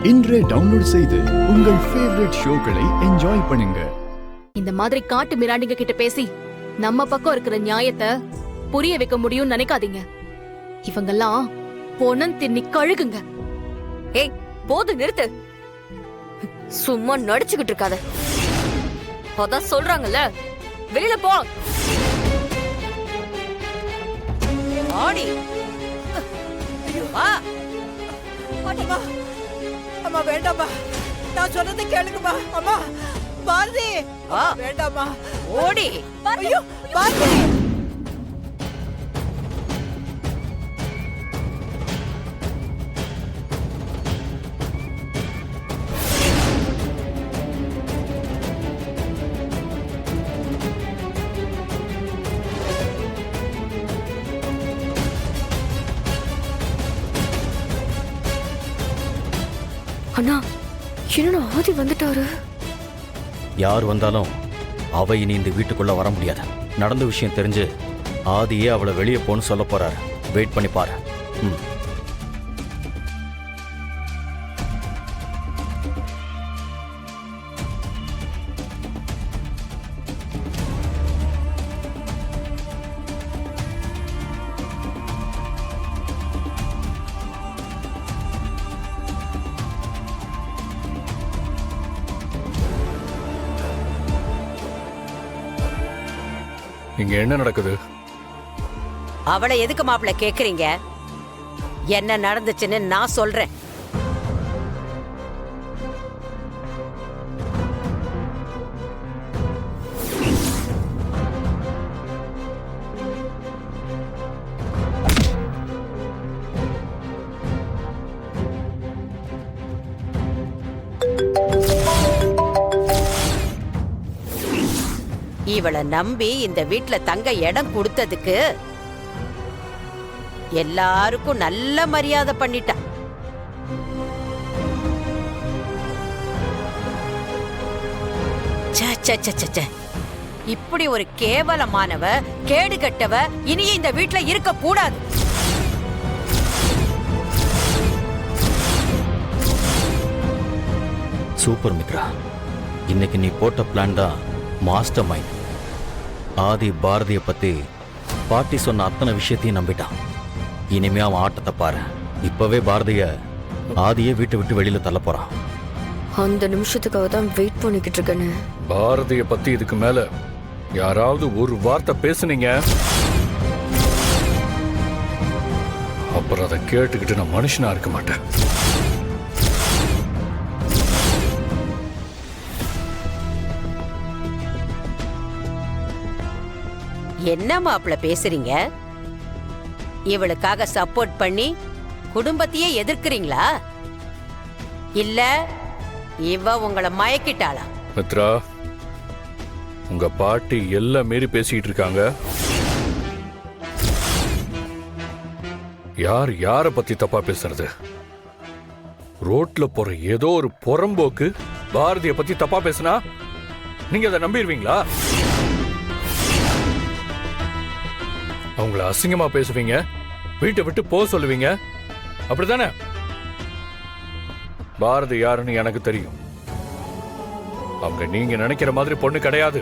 இன்றே டவுன்லோட் செய்து உங்கள் ஃபேவரட் ஷோக்களை என்ஜாய் பண்ணுங்க. இந்த மாதிரி காட்டு மிராண்டிங்க கிட்ட பேசி நம்ம பக்கம் இருக்கிற நியாயத்தை புரிய வைக்க முடியும்னு நினைக்காதீங்க. இவங்கெல்லாம் பொணம் தின்னி கழுகுங்க. ஏய், போது நிறுத்து. சும்மா நடிச்சுக்கிட்டு இருக்காத. அதான் சொல்றாங்கல்ல, வெளியில போ. ஆடி வா. அம்மா அம்மா வேண்டாம்மா, நான் சொன்னதை கேளுங்கம்மா. அம்மா பாரதி, வேண்டாம்மா. ஓடி. ஐயோ பாரதி. அண்ணா, என்னடா ஆதி வந்துட்டாரு? யார் வந்தாலும் அவ இனி இந்த வீட்டுக்குள்ள வர முடியாது. நடந்த விஷயம் தெரிஞ்சு ஆதியே அவளை வெளியே போன்னு சொல்ல போறாரு. வெயிட் பண்ணி பாரு. இங்க என்ன நடக்குது? அவளை எதுக்கு மாப்பிள்ள கேக்குறீங்க? என்ன நடந்துச்சுன்னு நான் சொல்றேன். இவளை நம்பி இந்த வீட்ல தங்க இடம் கொடுத்ததுக்கு எல்லாருக்கும் நல்ல மரியாதை பண்ணிட்டா. இப்படி ஒரு கேவலமானவ, கேடு கட்டவ இனி இந்த வீட்ல இருக்க கூடாது. சூப்பர் மித்ரா, இன்னைக்கு நீ போட்ட பிளான் தான் மாஸ்டர் மைண்ட். ஆதி பாரதிய பத்தி பாட்டி சொன்ன அத்தனை விஷயத்தையும் நம்பிட்டான். இனிமே அவன் ஆட்டத்தை பாரு. இப்பவே பாரதிய ஆதியை வீட்டை விட்டு வெளியில தள்ள போறான். அந்த நிமிஷத்துக்காக தான் வெயிட் பண்ணிக்கிட்டு இருக்கேன்னு. பாரதிய பத்தி இதுக்கு மேல யாராவது ஒரு வார்த்தை பேசுனீங்க, அப்புறம் அதை கேட்டுக்கிட்டு நான் மனுஷனா இருக்க மாட்டேன். என்ன மாப்பிள்ள பேசுறீங்க? இவளுக்காக சப்போர்ட் பண்ணி குடும்பத்தையே எதிர்க்கிறீங்களா? இல்ல இவ உங்களை மயக்கிட்டாளா? மித்ரா, உங்க பாட்டி எல்லாம் மீறி பேசிட்டு இருக்காங்க. யார் யார பத்தி தப்பா பேசுறது? ரோட்ல போற ஏதோ ஒரு புறம்போக்கு பாரதிய பத்தி தப்பா பேசுனா நீங்க அதை நம்பிடுவீங்களா? அவங்கள அசிங்கமா பேசுவீங்க, வீட்டை விட்டு போக சொல்லுவீங்க, அப்படித்தானே? பாரதி யாருன்னு எனக்கு தெரியும். அவங்க நீங்க நினைக்கிற மாதிரி பொண்ணு கிடையாது.